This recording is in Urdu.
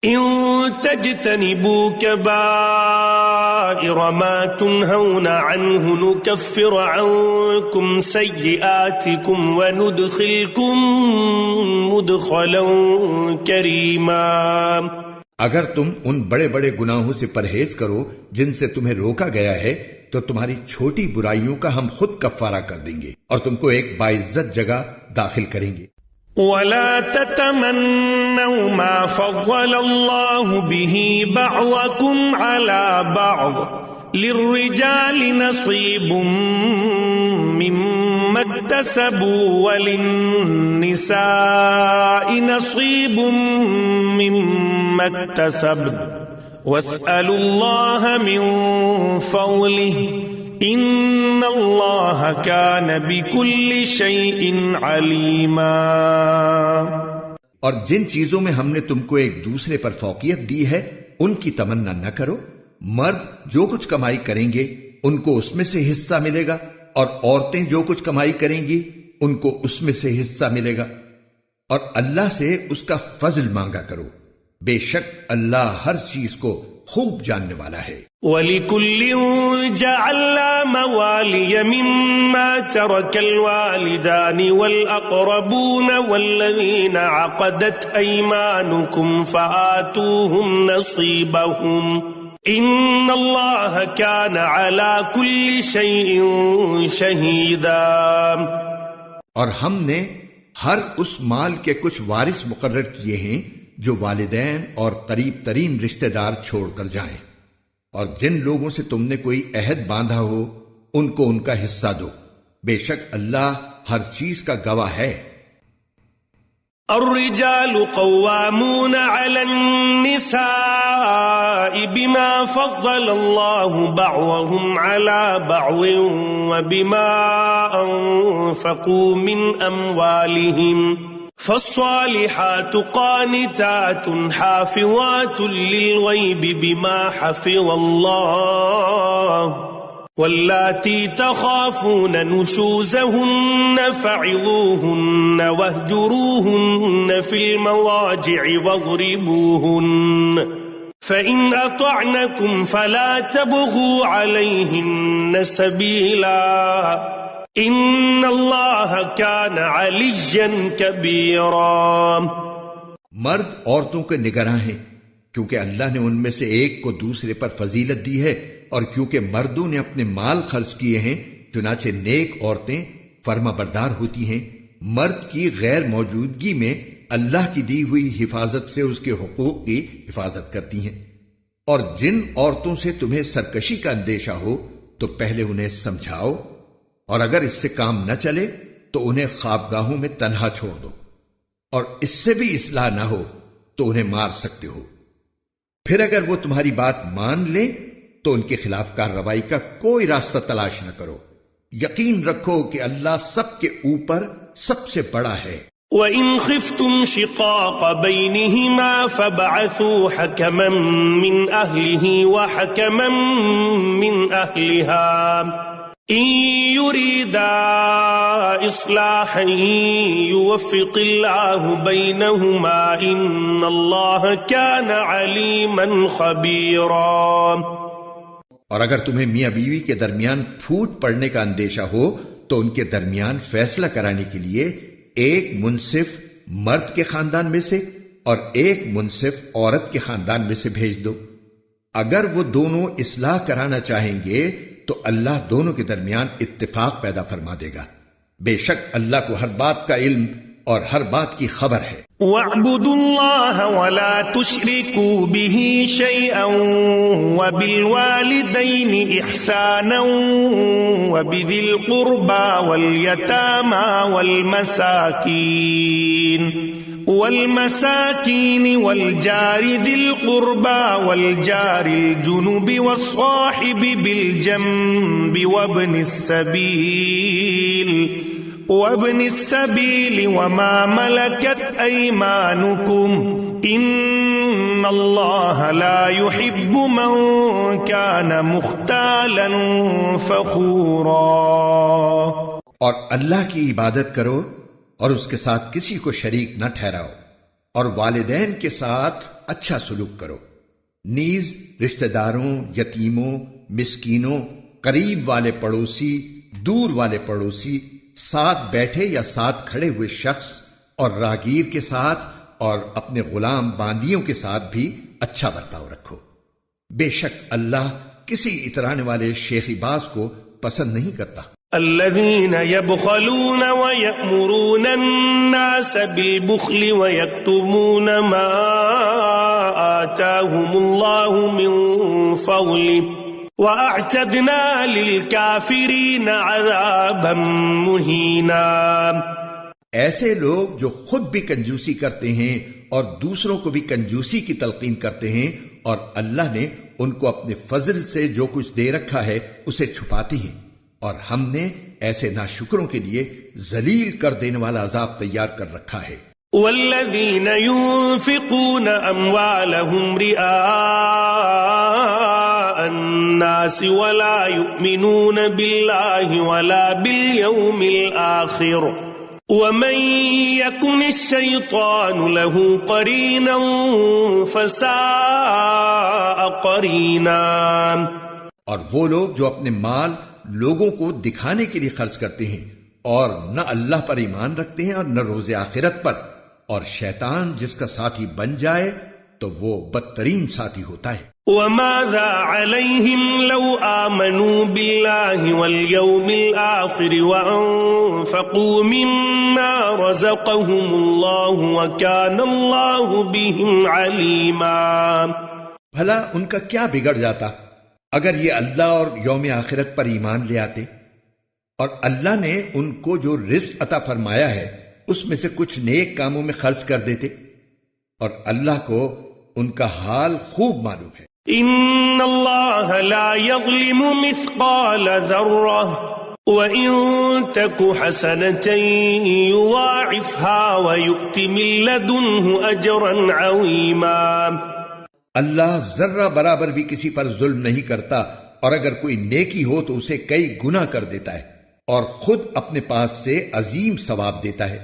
إن تجتنبوا كبائر ما تنهون عنه نكفر عنكم سيئاتكم وندخلكم مدخلا كريما۔ اگر تم ان بڑے بڑے گناہوں سے پرہیز کرو جن سے تمہیں روکا گیا ہے تو تمہاری چھوٹی برائیوں کا ہم خود کفارہ کر دیں گے اور تم کو ایک باعزت جگہ داخل کریں گے۔ ولا تتمنوا ما فضل الله به بعضكم على بعض للرجال نصيب مما اكتسبوا وللنساء نصيب مما اكتسبن واسألوا الله من فضله ان اللہ کان بکل شیء علیما۔ اور جن چیزوں میں ہم نے تم کو ایک دوسرے پر فوقیت دی ہے ان کی تمنا نہ کرو۔ مرد جو کچھ کمائی کریں گے ان کو اس میں سے حصہ ملے گا اور عورتیں جو کچھ کمائی کریں گی ان کو اس میں سے حصہ ملے گا، اور اللہ سے اس کا فضل مانگا کرو، بے شک اللہ ہر چیز کو خوب جاننے والا ہے۔ وَلِكُلٍّ جَعَلْنَا مَوَالِيَ مِمَّا تَرَكَ الْوَالِدَانِ وَالْأَقْرَبُونَ وَالَّذِينَ عَقَدَتْ أَيْمَانُكُمْ فَآتُوهُمْ نَصِيبَهُمْ إِنَّ اللَّهَ كَانَ عَلَى كُلِّ شَيْءٍ شَهِيدًا۔ اور ہم نے ہر اس مال کے کچھ وارث مقرر کیے ہیں جو والدین اور قریب ترین رشتہ دار چھوڑ کر جائیں، اور جن لوگوں سے تم نے کوئی عہد باندھا ہو ان کو ان کا حصہ دو، بے شک اللہ ہر چیز کا گواہ ہے۔ الرجال قوامون على النساء بما فضل الله بعضهم على بعض وبما أنفقوا من أموالهم فالصالحات قانتات حافظات للغيب بما حفظ الله واللاتي تخافون نشوزهن فعظوهن واهجروهن في المضاجع واضربوهن فإن أطعنكم فلا تبغوا عليهن سبيلا ان اللہ کان علیا کبیرا۔ مرد عورتوں کے نگراں ہیں کیونکہ اللہ نے ان میں سے ایک کو دوسرے پر فضیلت دی ہے، اور کیونکہ مردوں نے اپنے مال خرچ کیے ہیں، چنانچہ نیک عورتیں فرما بردار ہوتی ہیں، مرد کی غیر موجودگی میں اللہ کی دی ہوئی حفاظت سے اس کے حقوق کی حفاظت کرتی ہیں۔ اور جن عورتوں سے تمہیں سرکشی کا اندیشہ ہو تو پہلے انہیں سمجھاؤ، اور اگر اس سے کام نہ چلے تو انہیں خوابگاہوں میں تنہا چھوڑ دو، اور اس سے بھی اصلاح نہ ہو تو انہیں مار سکتے ہو۔ پھر اگر وہ تمہاری بات مان لیں تو ان کے خلاف کارروائی کا کوئی راستہ تلاش نہ کرو، یقین رکھو کہ اللہ سب کے اوپر سب سے بڑا ہے۔ وَإِنْ خِفْتُمْ شِقَاقَ بَيْنِهِمَا فَابْعَثُوا حَكَمًا مِّنْ أَهْلِهِ وَحَكَمًا مِّنْ أَهْلِهَا إِن يُرِيدَا إِصْلَاحًا يُوَفِّقِ اللَّهُ بَيْنَهُمَا إِنَّ اللَّهَ كَانَ عَلِيمًا خَبِيرًا۔ اور اگر تمہیں میاں بیوی کے درمیان پھوٹ پڑنے کا اندیشہ ہو تو ان کے درمیان فیصلہ کرانے کے لیے ایک منصف مرد کے خاندان میں سے اور ایک منصف عورت کے خاندان میں سے بھیج دو۔ اگر وہ دونوں اصلاح کرانا چاہیں گے تو اللہ دونوں کے درمیان اتفاق پیدا فرما دے گا، بے شک اللہ کو ہر بات کا علم اور ہر بات کی خبر ہے۔ وَاعْبُدُوا اللَّهَ وَلَا تُشْرِكُوا بِهِ شَيْئًا وَبِالْوَالِدَيْنِ إِحْسَانًا وَبِذِي الْقُرْبَى وَالْيَتَامَى وَالْمَسَاكِينِ وَالْجَارِ ذِي الْقُرْبَى وَالْجَارِ الْجُنُبِ وَالصَّاحِبِ بِالْجَنبِ وَابْنِ السَّبِيلِ وَمَا مَلَكَتْ أَيْمَانُكُمْ إِنَّ اللَّهَ لَا يُحِبُّ مَنْ كَانَ مُخْتَالًا فَخُورًا۔ اور اللہ کی عبادت کرو اور اس کے ساتھ کسی کو شریک نہ ٹھہراؤ، اور والدین کے ساتھ اچھا سلوک کرو، نیز رشتہ داروں، یتیموں، مسکینوں، قریب والے پڑوسی، دور والے پڑوسی، ساتھ بیٹھے یا ساتھ کھڑے ہوئے شخص اور راگیر کے ساتھ اور اپنے غلام باندیوں کے ساتھ بھی اچھا برتاؤ رکھو۔ بے شک اللہ کسی اترانے والے شیخی باز کو پسند نہیں کرتا۔ الذين يبخلون ويأمرون الناس بالبخل ويكتمون ما آتاهم الله من فضله وأعتدنا للكافرين عذابا مهينا۔ ایسے لوگ جو خود بھی کنجوسی کرتے ہیں اور دوسروں کو بھی کنجوسی کی تلقین کرتے ہیں، اور اللہ نے ان کو اپنے فضل سے جو کچھ دے رکھا ہے اسے چھپاتے ہیں، اور ہم نے ایسے ناشکروں کے لیے ذلیل کر دینے والا عذاب تیار کر رکھا ہے۔ والذین ينفقون اموالهم رئاء الناس ولا يؤمنون بالله ولا باليوم الآخر ومن يكن الشيطان له قرينا فساء قرينا۔ اور وہ لوگ جو اپنے مال لوگوں کو دکھانے کے لیے خرچ کرتے ہیں اور نہ اللہ پر ایمان رکھتے ہیں اور نہ روز آخرت پر، اور شیطان جس کا ساتھی بن جائے تو وہ بدترین ساتھی ہوتا ہے۔ وَمَاذَا عَلَيْهِمْ لَوْ آمَنُوا بِاللَّهِ وَالْيَوْمِ الْآخِرِ وَأَنفَقُوا مِمَّا رَزَقَهُمُ اللَّهُ وَكَانَ اللَّهُ بِهِمْ عَلِيمًا۔ بھلا ان کا کیا بگڑ جاتا اگر یہ اللہ اور یوم آخرت پر ایمان لے آتے، اور اللہ نے ان کو جو رزق عطا فرمایا ہے اس میں سے کچھ نیک کاموں میں خرچ کر دیتے، اور اللہ کو ان کا حال خوب معلوم ہے۔ ان اللہ لا یظلم مثقال ذرہ وَإِن تَكُ حَسَنَةً يُضَاعِفْهَا وَيُؤْتِ مِن لَّدُنْهُ أَجْرًا عَظِيمًا۔ اللہ ذرہ برابر بھی کسی پر ظلم نہیں کرتا، اور اگر کوئی نیکی ہو تو اسے کئی گنا کر دیتا ہے، اور خود اپنے پاس سے عظیم ثواب دیتا ہے۔